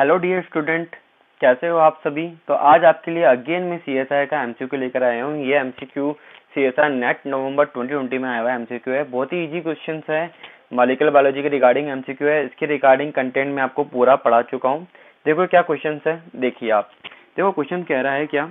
Hello dear student, कैसे हो आप सभी। तो आज आपके लिए अगेन मैं सीएसआई का एमसीक्यू लेकर आया हूँ। ये एमसीक्यू सीएसआई नेट नवंबर 2020 में आया हुआ एमसीक्यू है। बहुत ही इजी क्वेश्चंस है, मॉलिक्यूलर बायोलॉजी के रिगार्डिंग एमसीक्यू है। इसके रिगार्डिंग कंटेंट मैं आपको पूरा पढ़ा चुका हूँ। देखो क्या क्वेश्चन है, देखिए आप। देखो क्वेश्चन कह रहा है क्या,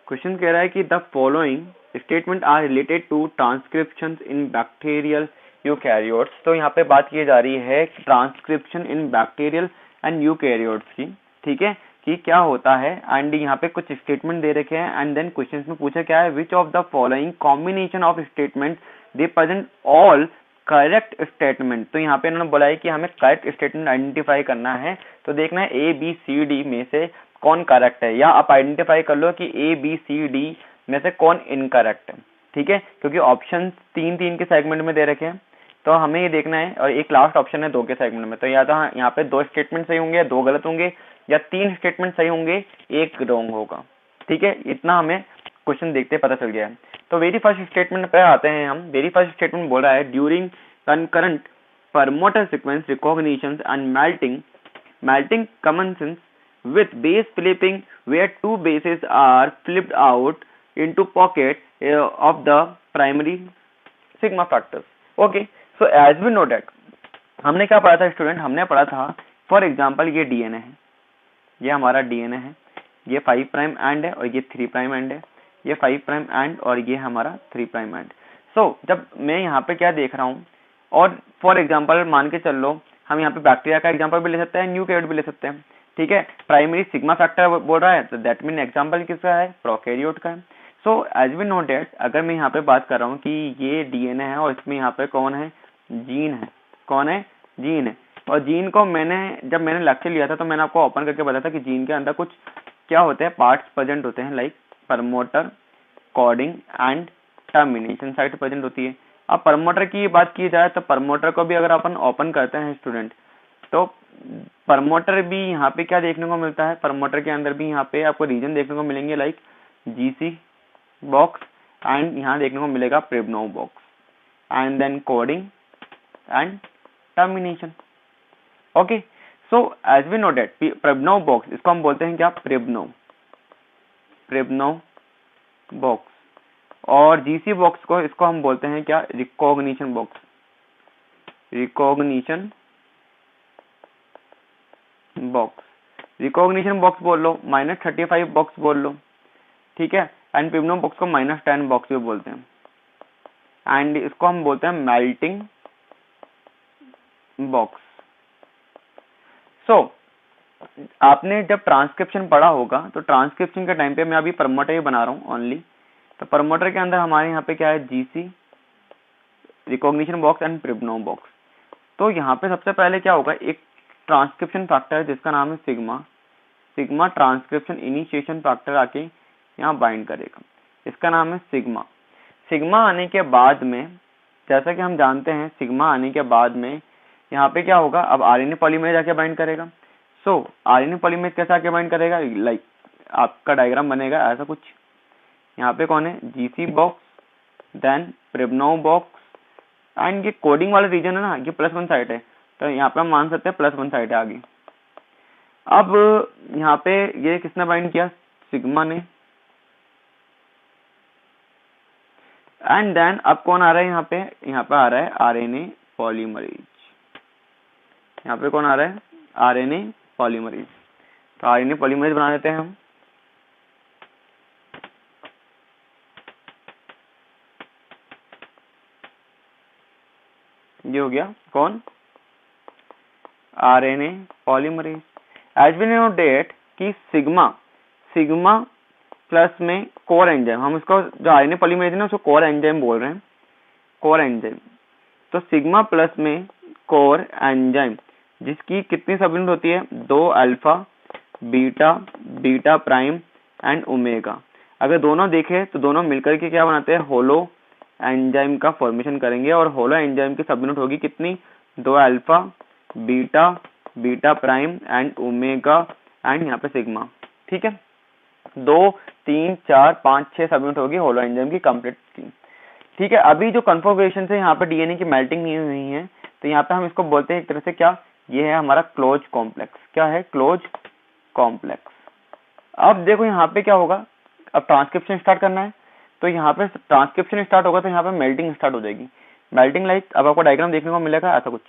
क्वेश्चन कह रहा है कि the following statement are related to transcription in bacterial eukaryotes. तो यहाँ पे बात की जा रही है transcription in bacterial and eukaryotes की, ठीक है, कि क्या होता है। एंड यहाँ पे कुछ स्टेटमेंट दे रखे हैं एंड देन क्वेश्चन में पूछा क्या है, which of the following combination of statement they present all correct statement. तो यहाँ पे इन्होंने बोला है कि हमें करेक्ट स्टेटमेंट आइडेंटिफाई करना है। तो देखना है ए बी सी डी में से कौन करेक्ट है, या आप आइडेंटिफाई कर लो कि ए बी सी डी में से कौन इनकरेक्ट है, ठीक है, क्योंकि ऑप्शन तीन तीन के सेगमेंट में दे रखे हैं। तो हमें ये देखना है, और एक लास्ट ऑप्शन है दो के सेगमेंट में। तो या तो यहाँ पे दो स्टेटमेंट सही होंगे, दो गलत होंगे, या तीन स्टेटमेंट सही होंगे, एक रॉन्ग होगा, ठीक है। इतना हमें क्वेश्चन देखते पता चल गया है। तो वेरी फर्स्ट स्टेटमेंट पे आते हैं हम। वेरी फर्स्ट स्टेटमेंट बोल रहा है, during concurrent promoter sequence recognitions and melting commences with base flipping where two bases are flipped out into pocket of the primary sigma factors. Okay, so as we know that, हमने क्या पढ़ा था student, हमने पढ़ा था for example ये DNA है, ये हमारा डीएनए है, ये 5 प्राइम एंड है और ये 3 प्राइम एंड है, ये 5 प्राइम एंड और ये हमारा 3 प्राइम एंड। सो जब मैं यहाँ पे क्या देख रहा हूँ, और फॉर एग्जांपल मान के चल लो, हम यहाँ पे बैक्टीरिया का एग्जांपल भी ले सकते हैं, न्यूकैरियोट भी ले सकते हैं, ठीक है। प्राइमरी सिग्मा फैक्टर बोल रहा है, तो दैट मीन एग्जांपल किसका है, प्रोकैरियोट का है। So as we know that, अगर मैं यहाँ पे बात कर रहा हूँ कि ये डीएनए है और इसमें यहाँ पे कौन है, जीन है, कौन है, जीन है। और जीन को जब मैंने लेक्चर लिया था तो मैंने आपको ओपन करके बताया था कि जीन के अंदर कुछ क्या होते हैं, पार्ट्स प्रेजेंट होते हैं, like promoter, coding and termination site present होती है। अब प्रमोटर की बात की जाए तो प्रमोटर को भी अगर अपन ओपन करते हैं स्टूडेंट, तो प्रमोटर भी यहाँ पे क्या देखने को मिलता है, प्रमोटर के अंदर भी यहाँ पे आपको रीजन देखने को मिलेंगे, लाइक जीसी बॉक्स, एंड यहाँ देखने को मिलेगा Pribnow box, and then coding and termination. Okay, so as we know that Pribnow box, इसको हम बोलते हैं क्या, प्रिब्नो बॉक्स, और जीसी बॉक्स को, इसको हम बोलते हैं क्या, रिकॉग्निशन बॉक्स, रिकॉग्निशन बॉक्स बोल लो, -35 बॉक्स बोल लो, ठीक है। एंड प्रिब्नो बॉक्स को -10 बॉक्स भी बोलते हैं, एंड इसको हम बोलते हैं मेल्टिंग बॉक्स। सो आपने जब ट्रांसक्रिप्शन पढ़ा होगा, तो ट्रांसक्रिप्शन के टाइम पे मैं अभी प्रमोटर ही बना रहा हूँ ओनली। तो प्रमोटर के अंदर हमारे यहाँ पे क्या है, GC, recognition box and Pribnow box. तो यहाँ पे सबसे पहले क्या होगा, एक ट्रांसक्रिप्शन फैक्टर है जिसका नाम है सिग्मा ट्रांसक्रिप्शन इनिशिएशन फैक्टर आके यहाँ बाइंड करेगा, इसका नाम है सिग्मा आने के बाद में, जैसा कि हम जानते हैं, सिग्मा आने के बाद में यहाँ पे क्या होगा, अब आरएनए पॉलीमरेज आके बाइंड करेगा। सो आरएनए पॉलीमरेज कैसे आके बाइंड करेगा, लाइक आपका डायग्राम बनेगा ऐसा कुछ। यहाँ पे कौन है, GC box, then Pribnow box, and ये कोडिंग वाला रीजन है ना, ये +1 साइट है, तो यहाँ पे हम मान सकते हैं +1 साइट है आगे। अब यहाँ पे ये किसने बाइंड किया, सिग्मा ने, एंड देन अब कौन आ रहा है यहाँ पे आ रहा है आरएनए पॉलीमरेज। यहाँ पे कौन आ रहा है, आरएनए पॉलीमरेज। तो आरएनए पॉलीमरेज बना देते हैं हम। ये हो गया कौन, RNA polymerase. As we know that कि सिग्मा प्लस में कोर एंजाइम, हम इसको जो आरएनए पॉलीमरेज है ना उसको कोर एंजाइम बोल रहे हैं, कोर एंजाइम। तो सिग्मा प्लस में कोर एंजाइम जिसकी कितनी सब यूनिट होती है, 2 alpha, beta prime and omega. अगर दोनों देखें तो दोनों मिलकर के क्या बनाते हैं, होलो एंजाइम का फॉर्मेशन करेंगे, और होलो एंजाइम की सब यूनिट होगी कितनी, 2 alpha, beta prime and omega, and यहाँ पे सिग्मा, ठीक है। 2 3 4 5 6 सब यूनिट होगी होलो एंजाइम की कंप्लीट की। ठीक है, अभी जो कन्फर्मेशन है यहाँ पे डीएनए की मेल्टिंग नहीं हुई है, तो यहाँ पे हम इसको बोलते हैं एक तरह से क्या, ये है हमारा क्लोज कॉम्प्लेक्स। क्या है? Close complex. अब देखो यहाँ पे क्या होगा, अब ट्रांसक्रिप्शन स्टार्ट करना है, तो यहाँ पे ट्रांसक्रिप्शन स्टार्ट होगा तो यहाँ पे मेल्टिंग स्टार्ट हो जाएगी। मेल्टिंग लाइक अब आपको डायग्राम देखने को मिलेगा ऐसा कुछ।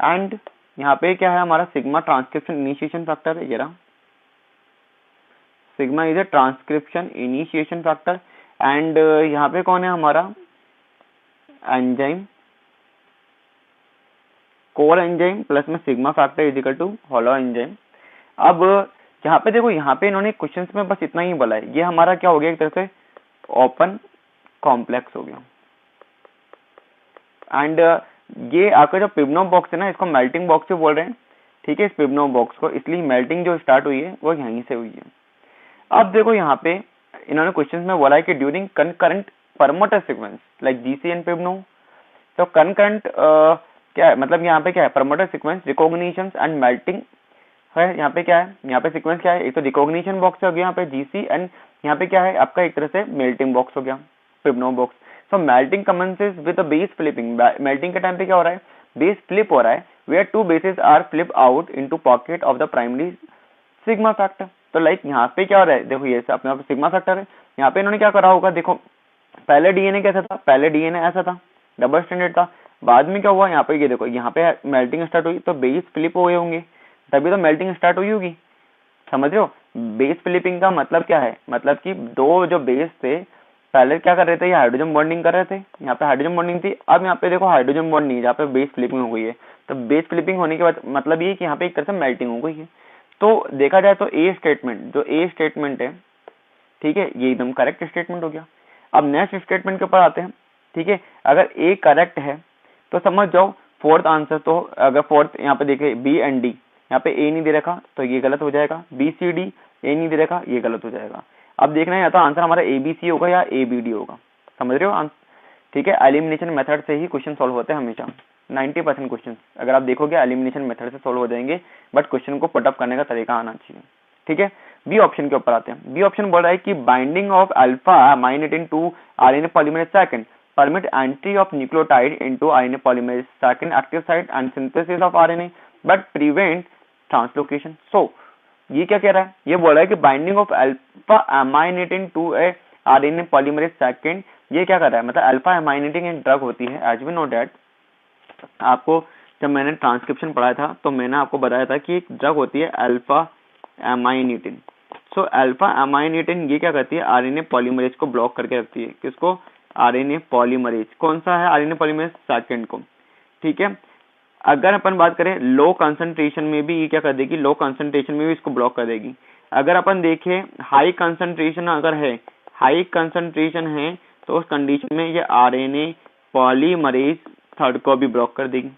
एंड यहाँ पे क्या है हमारा सिग्मा ट्रांसक्रिप्शन इनिशिएशन फैक्टर है, ये रहा sigma is a transcription initiation factor. And यहाँ पे कौन है हमारा एंजाइम, कोर एंजाइम प्लस में sigma factor is equal to holoenzyme. अब यहाँ पे देखो, यहाँ पे इन्होंने क्वेश्चंस में बस इतना ही बोला है, ये हमारा क्या हो गया एक तरह से ओपन कॉम्प्लेक्स हो गया। एंड ये आपका जो पिबनो बॉक्स है ना, इसको मेल्टिंग बॉक्स से बोल रहे हैं, ठीक है, इस पिबनो बॉक्स को, इसलिए मेल्टिंग जो स्टार्ट हुई है वो यहीं से हुई है। अब देखो यहाँ पे इन्होंने क्वेश्चन में बोला है कि during concurrent promoter sequence like GC and Pribnow, तो कनकरेंट क्या है, मतलब यहाँ पे क्या है, promoter sequence recognition and melting है। यहाँ पे क्या है, यहाँ पे सीक्वेंस क्या है, एक तो रिकॉग्निशन बॉक्स हो गया यहाँ पे जीसी, एंड यहाँ पे क्या है आपका एक तरह से मेल्टिंग बॉक्स हो गया Pribnow box. So melting commences with the base flipping. Melting के टाइम पे क्या हो रहा है, बेस फ्लिप हो रहा है, where two bases are flip out into pocket of the primary sigma factor. तो लाइक यहाँ पे क्या हो रहा है, देखो ये अपने सिग्मा फैक्टर है, यहाँ पे इन्होंने क्या करा होगा, देखो पहले डीएनए कैसा था, पहले डीएनए ऐसा था, डबल स्टैंडर्ड था, बाद में क्या हुआ यहाँ पे, ये देखो यहाँ पे मेल्टिंग स्टार्ट हुई तो बेस फ्लिप हुए होंगे, तभी तो मेल्टिंग स्टार्ट हुई होगी। समझ रहे हो? बेस फ्लिपिंग का मतलब क्या है, मतलब कि दो जो बेस थे पहले क्या कर रहे थे, ये हाइड्रोजन बॉन्डिंग कर रहे थे, यहाँ पे हाइड्रोजन बॉन्डिंग थी, अब यहाँ पे देखो हाइड्रोजन बॉन्ड नहीं है, यहाँ पे बेस फ्लिपिंग हो गई है। तो बेस फ्लिपिंग होने के बाद मतलब ये कि यहाँ पे एक तरह से मेल्टिंग हो गई है। तो देखा जाए तो ए स्टेटमेंट, जो ए स्टेटमेंट है, ठीक है, ये एकदम करेक्ट स्टेटमेंट हो गया। अब नेक्स्ट स्टेटमेंट के ऊपर आते हैं, ठीक है, अगर ए करेक्ट है तो समझ जाओ फोर्थ आंसर, तो अगर फोर्थ यहाँ पे देखे बी एंड डी, यहाँ पे ए नहीं दे रखा तो ये गलत हो जाएगा, बी सी डी ए नहीं दे रखा ये गलत हो जाएगा। अब देखना है या तो आंसर हमारा ए बी सी होगा या ए बी डी होगा। समझ रहे हो? ठीक है, एलिमिनेशन मेथड से ही क्वेश्चन सॉल्व होते हैं हमेशा। 90% क्वेश्चन अगर आप देखोगे एलिमिनेशन मेथड से सॉल्व हो जाएंगे, बट क्वेश्चन को पुटअप करने का तरीका आना चाहिए। ठीक है, बी ऑप्शन के ऊपर आते हैं। बी ऑप्शन बोल रहा है कि binding of alpha amanitin to RNA polymerase second permit entry of nucleotide into RNA polymerase second active site and synthesis of RNA but prevent translocation। So ये क्या कह रहा है, ये बोल रहा है कि binding of alpha amanitin to a RNA polymerase second, ये क्या कर रहा है, मतलब अल्फा अमाइनेटिन एक ड्रग होती है, एज वी नो डैट, आपको जब मैंने ट्रांसक्रिप्शन पढ़ाया था तो मैंने आपको बताया था कि एक ड्रग होती है अल्फा अमाइनेटिन। सो अल्फा अमाइनेटिन ये क्या करती है, आरएनए पॉलीमरेज को ब्लॉक करके रखती है। किसको? RNA polymerase. कौन सा है? आरएनए पॉलीमरेज सेकंड को। ठीक है, अगर अपन बात करें लो कंसंट्रेशन में भी ये क्या कर देगी, लो कंसंट्रेशन में भी इसको ब्लॉक कर देगी। अगर अपन देखें हाई कंसंट्रेशन अगर है, हाई कंसंट्रेशन है तो उस कंडीशन में ये आरएनए पॉलीमरेज थर्ड को भी ब्लॉक कर देगी।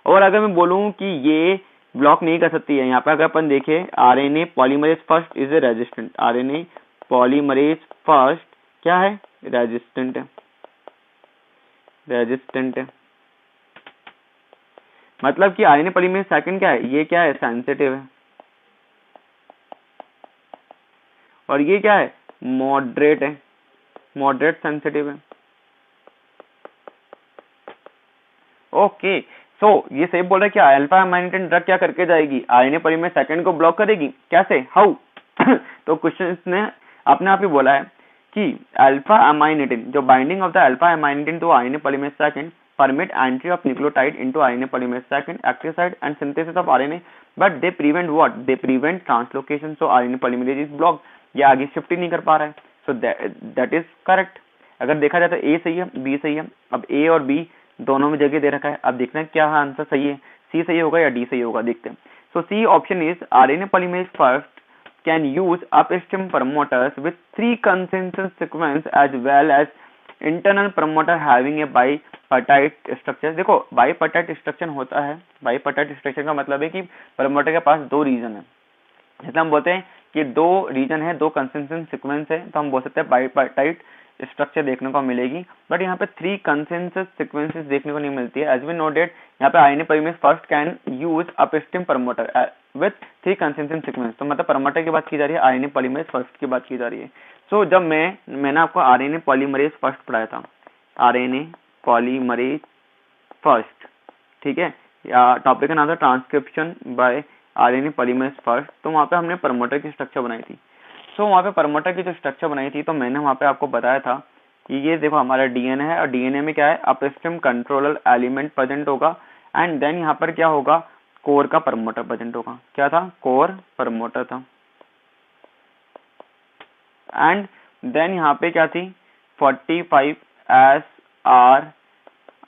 और अगर मैं बोलूं कि ये ब्लॉक नहीं कर सकती है, यहाँ पे अगर अपन देखें RNA polymerase first is a resistant, RNA polymerase first क्या है, रेजिस्टेंट है, रेजिस्टेंट है। मतलब कि आरएनए पॉलीमरेज सेकंड क्या है, ये क्या है, सेंसिटिव है, और ये क्या है, मॉडरेट है, मॉडरेट सेंसिटिव है। ओके, सो ये सही बोल रहा है कि अल्फा अमाइनेटिन ड्रग क्या करके जाएगी, आरएनए पॉलीमरेज सेकंड को ब्लॉक करेगी। कैसे, हाउ? तो क्वेश्चन ने अपने आप ही बोला है कि अल्फा अमाइनेटिन, जो binding of the alpha amanitin to RNA polymerase second permit entry of nucleotide into RNA polymerase second active site and synthesis of RNA, but they prevent what? They prevent translocation, so RNA polymerase is blocked। ये आगे shift ही नहीं कर पा रहा है, so that is correct। अगर देखा जाए तो ए सही है, बी सही है। अब ए और बी दोनों में जगह दे रखा है, अब देखना है क्या आंसर सही है, सी सही होगा या डी सही होगा, देखते हैं। So C option is RNA polymerase first can use upstream promoters with 3 consensus sequence as well as internal promoter having A bipartite structure. देखो बाइपर्टाइट स्ट्रक्चर होता है, बाइपर्टाइट स्ट्रक्चर का मतलब है कि प्रमोटर के पास 2 रीजन है, जैसे हम बोलते हैं कि 2 रीजन है, 2 कंसेंसस सीक्वेंस है, तो हम बोल सकते हैं बाइपर्टाइट स्ट्रक्चर देखने को मिलेगी। बट यहाँ पे 3 कंसेंसस सीक्वेंसेस देखने को नहीं मिलती है। एज वी नो डेट यहाँ पे RNA polymerase first can use upstream promoter, with 3 consistent sequence. तो मतलब प्रमोटर की बात की जा रही है, आरएनए पॉलीमरेज फर्स्ट की बात की जा रही है। सो जब मैंने आपको आरएनए पॉलीमरेज फर्स्ट पढ़ाया था, आरएनए पॉलीमरेज फर्स्ट, ठीक है, या टॉपिक का नाम था transcription by RNA polymerase first. तो वहाँ पे हमने प्रमोटर की स्ट्रक्चर बनाई थी। सो वहाँ पे प्रमोटर की जो स्ट्रक्चर बनाई थी, तो मैंने वहाँ पे आपको बताया था कि ये देखो हमारा डीएनए है, और डीएनए में क्या है, अपस्ट्रीम कंट्रोलर एलिमेंट प्रेजेंट होगा, एंड देन यहाँ पर क्या होगा, कोर का प्रमोटर प्रेजेंट होगा। क्या था, कोर प्रमोटर था। एंड देन यहाँ पे क्या थी, 45 SR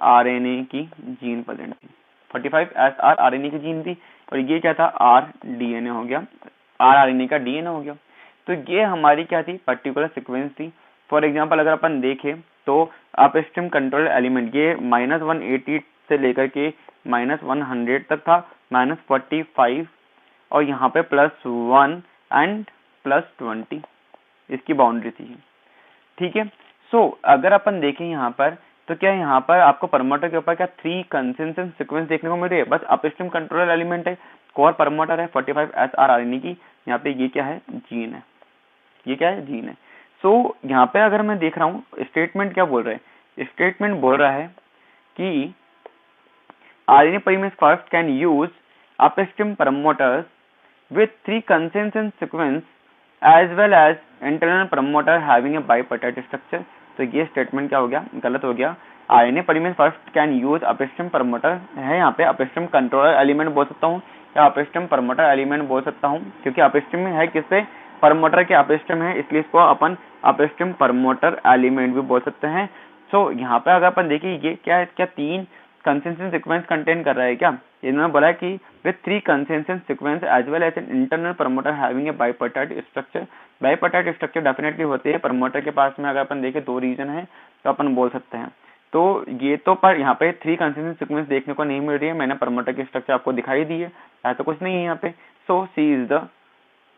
आरएनए की जीन प्रेजेंट थी, 45 SR आरएनए की जीन थी, और ये क्या था, आर डीएनए हो गया, आर आरएनए का डीएनए हो गया। तो ये हमारी क्या थी, पर्टिकुलर सीक्वेंस थी। फॉर एग्जांपल अगर अपन देखें तो अपस्ट्रीम कंट्रोल एलिमेंट ये -180 से लेकर के -100 तक था, -45 और यहाँ पे +1 एंड +20 इसकी बाउंड्री थी, ठीक है। सो अगर अपन देखें यहाँ पर, तो क्या यहाँ पर आपको प्रमोटर के ऊपर क्या 3 कंसिस्टेंट सीक्वेंस देखने को मिल रही है, बस अपस्ट्रीम कंट्रोलर एलिमेंट है, कोर प्रमोटर है, 45 SR आरएनए की, यहाँ पे ये क्या है, जीन है, ये क्या है, जीन है। सो यहाँ पे अगर मैं देख रहा हूँ स्टेटमेंट क्या बोल रहा है, स्टेटमेंट बोल रहा है कि RNA polymerase first can use upstream promoters with 3 consistent sequence as well as internal promoter having a bipartite structure। तो ये स्टेटमेंट क्या हो गया, गलत हो गया। RNA polymerase first can use upstream promoter है, यहाँ पे upstream controller element बोल सकता हूँ या upstream promoter element बोल सकता हूँ, क्योंकि upstream है किससे, प्रमोटर के अपस्ट्रीम है, इसलिए इसको अपन अपस्ट्रीम प्रमोटर एलिमेंट भी बोल सकते हैं। सो यहाँ पे अगर अपन देखिए ये क्या है, क्या 3 कंसिस्टेंट सीक्वेंस कंटेन कर रहा है, क्या इन्होंने बोला कि with 3 consistent sequence as well as an internal promoter having a bipartite structure. Bipartite structure definitely होती है प्रमोटर के पास में, अगर अपन देखें 2 रीजन है तो अपन बोल सकते हैं। तो ये तो पर यहाँ पे 3 कंसिस्टेंट सीक्वेंस देखने को नहीं मिल रही है, मैंने प्रमोटर की स्ट्रक्चर आपको दिखाई दी है, ऐसा कुछ नहीं है यहाँ पे। सो सी इज द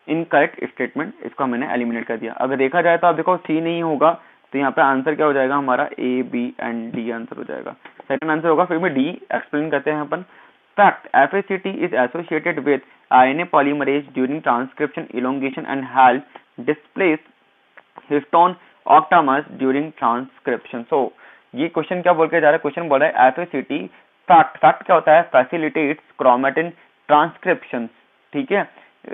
इनकरेक्ट स्टेटमेंट, इसको मैंने एलिमिनेट कर दिया। अगर देखा जाए तो आप देखो सी नहीं होगा, तो यहाँ पे आंसर क्या हो जाएगा हमारा, A B and D answer हो जाएगा, सेकंड आंसर होगा। फिर भी डी एक्सप्लेन करते हैं अपन। Fact, FACT is associated with RNA polymerase during transcription elongation and help displace histone octamers during transcription. So ये क्वेश्चन क्या बोल के जा रहा है, क्वेश्चन बोल रहा है FACT फैक्ट, फैक्ट क्या होता है, फैसिलिटेट्स क्रोमेटिन ट्रांसक्रिप्शन, ठीक है,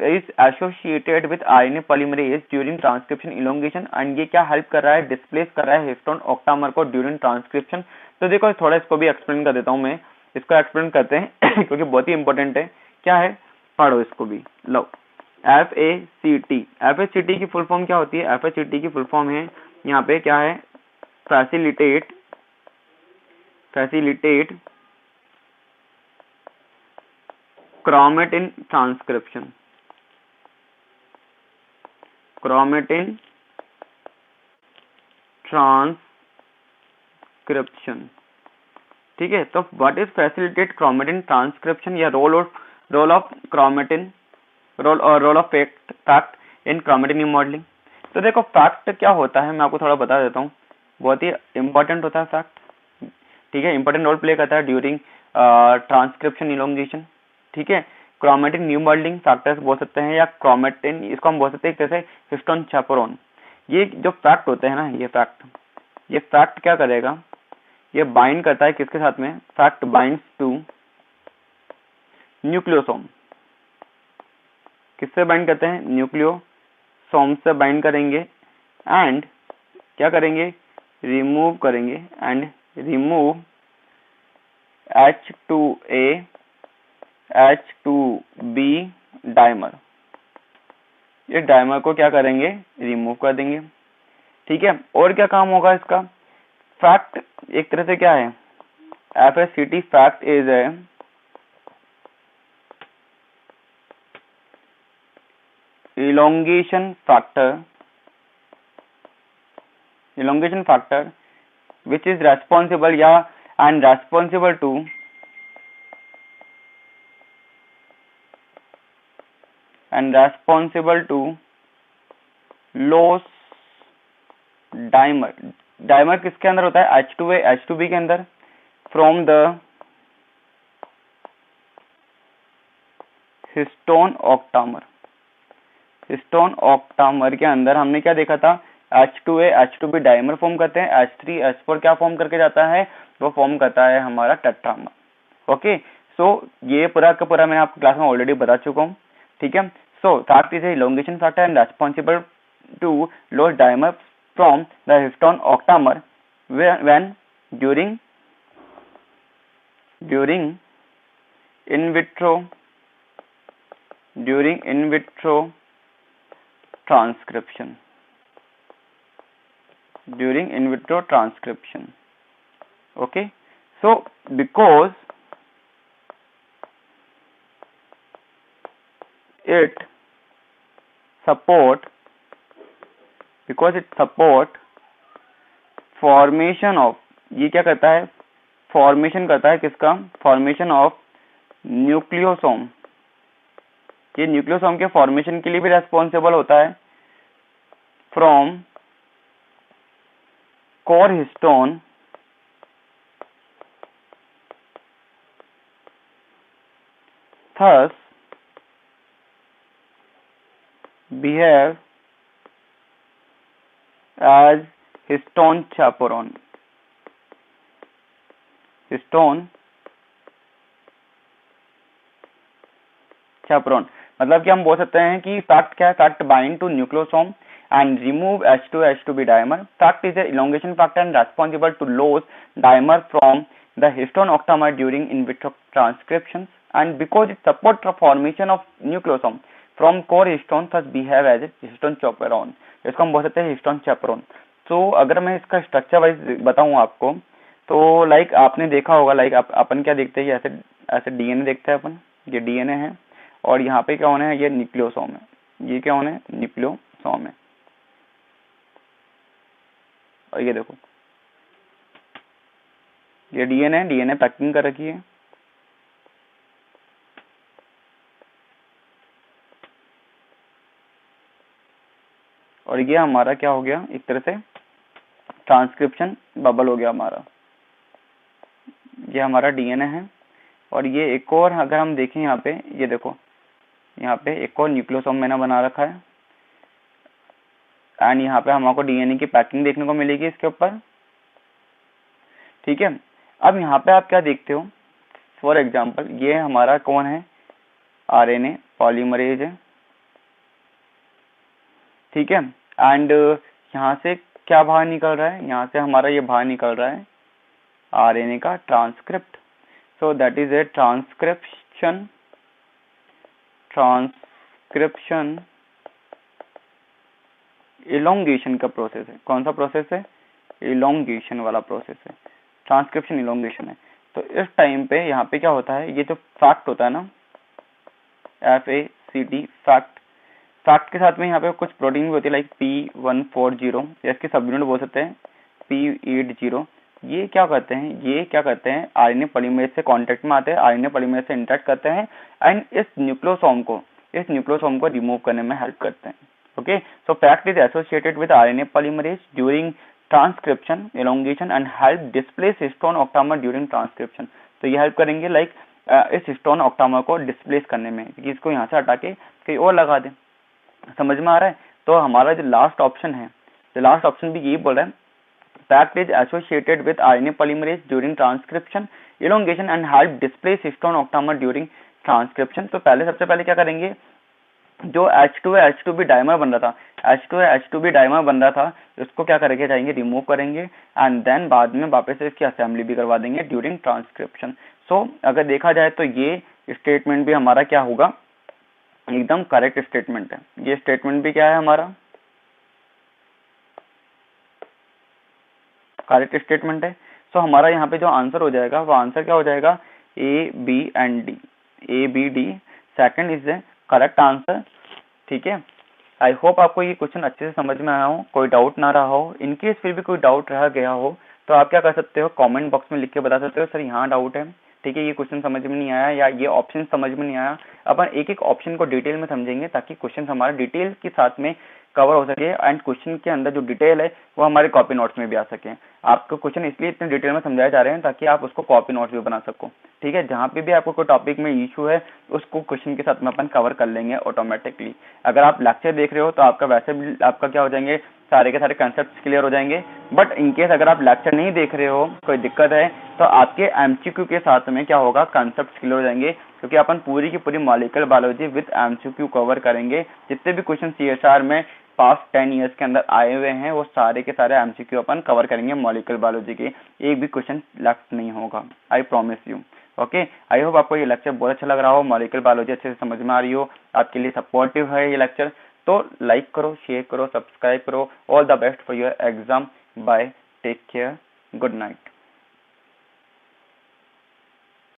is associated with RNA polymerase during transcription elongation, and ये क्या हेल्प कर रहा है, डिस्प्लेस कर रहा है हिस्टोन ऑक्टामर को ड्यूरिंग ट्रांसक्रिप्शन। तो देखो थोड़ा इसको भी एक्सप्लेन कर देता हूँ मैं, इसको एक्सप्लेन करते हैं क्योंकि बहुत ही इंपॉर्टेंट है। क्या है, पढ़ो इसको भी, लो। FACT, FACT की फुल फॉर्म क्या होती है, FACT की फुल फॉर्म है यहाँ पे क्या है, facilitate chromatin transcription, chromatin transcription, ठीक है। तो what is facilitate chromatin transcription, या role of chromatin, role of FACT in chromatin remodelling. तो देखो फैक्ट क्या होता है, मैं आपको थोड़ा बता देता हूँ, बहुत ही इंपॉर्टेंट होता है फैक्ट, ठीक है, इंपॉर्टेंट रोल प्ले करता है ड्यूरिंग ट्रांसक्रिप्शन इलोंगेशन, ठीक है। क्रोमेटिन न्यूमोल्डिंग फैक्टर्स बोल सकते हैं, या क्रोमेटिन इसको हम बोल सकते हैं जैसे हिस्टोन चैपरोन। ये जो फैक्ट होते हैं ना, ये फैक्ट क्या करेगा, ये बाइंड करता है किसके साथ में, फैक्ट बाइंड्स टू न्यूक्लियोसोम, किससे बाइंड करते हैं, न्यूक्लियोसोम से बाइंड करेंगे, एंड क्या करेंगे, रिमूव करेंगे, and remove H2A H2B dimer, ये डाइमर को क्या करेंगे, रिमूव कर देंगे, ठीक है। और क्या काम होगा इसका, फैक्ट एक तरह से क्या है, FACT fact is a elongation factor which is responsible and responsible to loss dimer किसके अंदर होता है, H2A H2B के अंदर, from the histone octamer. Histone octamer के अंदर हमने क्या देखा था, H2A H2B डाइमर फॉर्म करते हैं, H3H4 क्या फॉर्म करके जाता है, वो फॉर्म करता है हमारा टेट्रामर। ओके, सो ये पूरा का पूरा मैं आपको क्लास में ऑलरेडी बता चुका हूँ, ठीक है। So FACT is elongation factor and responsible to loss dimer from the histone octamer when during in vitro transcription. During in vitro transcription. Okay, so because it support formation of, ये क्या करता है, formation करता है किसका, formation of nucleosome. ये nucleosome के formation के लिए भी रेस्पॉन्सिबल होता है from core histone thus behave as histone chaperone। Histone chaperone मतलब कि हम बोल सकते हैं कि फैक्ट क्या है, FACT bind to nucleosome and remove H2H2B dimer. Fact is a elongation factor and responsible to lose dimer from the histone octamer during in vitro transcriptions, and because it supports the formation of nucleosome from core histone thus behave as a histone chaperone। इसको हम बोल सकते हैं histone chaperone। तो अगर मैं इसका structure wise बताऊं आपको, तो लाइक आपने देखा होगा, लाइक अपन क्या देखते हैं, ऐसे ऐसे डीएनए देखते हैं अपन, ये डीएनए है और यहाँ पे क्या होना है, ये न्यूक्लियोसोम है, ये क्या होना है, न्यूक्लियोसोम है। और ये देखो ये डीएनए पैकिंग कर रखी है, और ये हमारा क्या हो गया, एक तरह से ट्रांसक्रिप्शन बबल हो गया हमारा। ये हमारा डीएनए है और ये एक और अगर हम देखें यहाँ पे, ये देखो यहाँ पे एक और न्यूक्लियोसोम मैंने बना रखा है एंड यहाँ पे हमको डीएनए की पैकिंग देखने को मिलेगी इसके ऊपर, ठीक है। अब यहाँ पे आप क्या देखते हो, फॉर एग्जांपल ये हमारा कौन है, आरएनए पॉलीमरेज है, ठीक है। एंड यहाँ से क्या बाहर निकल रहा है, यहाँ से हमारा ये बाहर निकल रहा है आरएनए का transcript. So that is a transcription elongation का प्रोसेस है। कौन सा प्रोसेस है, इलोंगेशन वाला प्रोसेस है, ट्रांसक्रिप्शन इलोंगेशन है। तो इस टाइम पे यहाँ पे क्या होता है, ये जो फैक्ट होता है ना, FACT फैक्ट के साथ में यहाँ पे कुछ प्रोटीन भी होती है, लाइक P140 या इसके सब यूनिट बोल सकते हैं P80। ये क्या करते हैं, आरएनए पॉलीमरेज से कांटेक्ट में आते हैं, आरएनए पॉलीमरेज से इंटरेक्ट करते हैं एंड इस न्यूक्लियोसोम को रिमूव करने में हेल्प करते हैं। Okay, so FACT is associated with RNA polymerase during transcription elongation and help displace histone octamer during transcription. तो ये हेल्प करेंगे लाइक इस हिस्टोन ऑक्टामर को डिस्प्लेस करने में, क्योंकि इसको यहाँ से हटा के कहीं और लगा दें। समझ में आ रहा है। तो हमारा जो लास्ट ऑप्शन है, तो लास्ट ऑप्शन भी यही बोल रहा है, fact is associated with RNA polymerase during transcription elongation and help displace histone octamer during transcription. तो सबसे पहले क्या करेंगे, जो H2A-H2B डाइमर बन रहा था, H2A-H2B डाइमर बन रहा था, इसको क्या करके जाएंगे, रिमूव करेंगे एंड देन बाद में वापस से इसकी असेंबली भी करवा देंगे ड्यूरिंग ट्रांसक्रिप्शन। सो अगर देखा जाए तो ये स्टेटमेंट भी हमारा क्या होगा, एकदम करेक्ट स्टेटमेंट है। ये स्टेटमेंट भी क्या है हमारा, करेक्ट स्टेटमेंट है। सो हमारा यहाँ पे जो आंसर हो जाएगा, वो आंसर क्या हो जाएगा, A-B-D second is the correct answer. ठीक है, आई होप आपको ये क्वेश्चन अच्छे से समझ में आया हो, कोई डाउट ना रहा हो। इनकेस फिर भी कोई डाउट रह गया हो तो आप क्या कर सकते हो, कमेंट बॉक्स में लिख के बता सकते हो, सर यहाँ डाउट है, ठीक है, ये क्वेश्चन समझ में नहीं आया या ये ऑप्शन समझ में नहीं आया, अपन एक एक ऑप्शन को डिटेल में समझेंगे ताकि क्वेश्चन हमारा डिटेल के साथ में कवर हो सके एंड क्वेश्चन के अंदर जो डिटेल है वो हमारे कॉपी नोट्स में भी आ सके। आपको क्वेश्चन इसलिए इतने डिटेल में समझाए जा रहे हैं ताकि आप उसको कॉपी नोट्स भी बना सको। ठीक है, जहाँ पे भी आपको कोई टॉपिक में इशू है उसको क्वेश्चन के साथ में अपन कवर कर लेंगे ऑटोमेटिकली। अगर आप लेक्चर देख रहे हो तो आपका वैसे भी आपका क्या हो जाएंगे, सारे के सारे कंसेप्ट क्लियर हो जाएंगे। बट इनकेस अगर आप लेक्चर नहीं देख रहे हो, कोई दिक्कत है, तो आपके एमसीक्यू के साथ में क्या होगा, कंसेप्ट क्लियर हो जाएंगे, क्योंकि अपन पूरी की पूरी molecular biology with MCQ cover करेंगे। जितने भी क्वेश्चन सीएसआर में पास्ट 10 ईयर्स के अंदर आए हुए हैं वो सारे के सारे एमसीक्यू अपन कवर करेंगे मॉलिक्यूलर बायोलॉजी के, एक भी क्वेश्चन लेफ्ट नहीं होगा, I promise you. Okay, I hope आपको ये लेक्चर बहुत अच्छा लग रहा हो, मॉलिक्यूलर बायोलॉजी अच्छे से समझ में आ रही हो, आपके लिए सपोर्टिव है ये लेक्चर। तो लाइक करो, शेयर करो, सब्सक्राइब करो। All the best for your exam. Bye, take care, good night.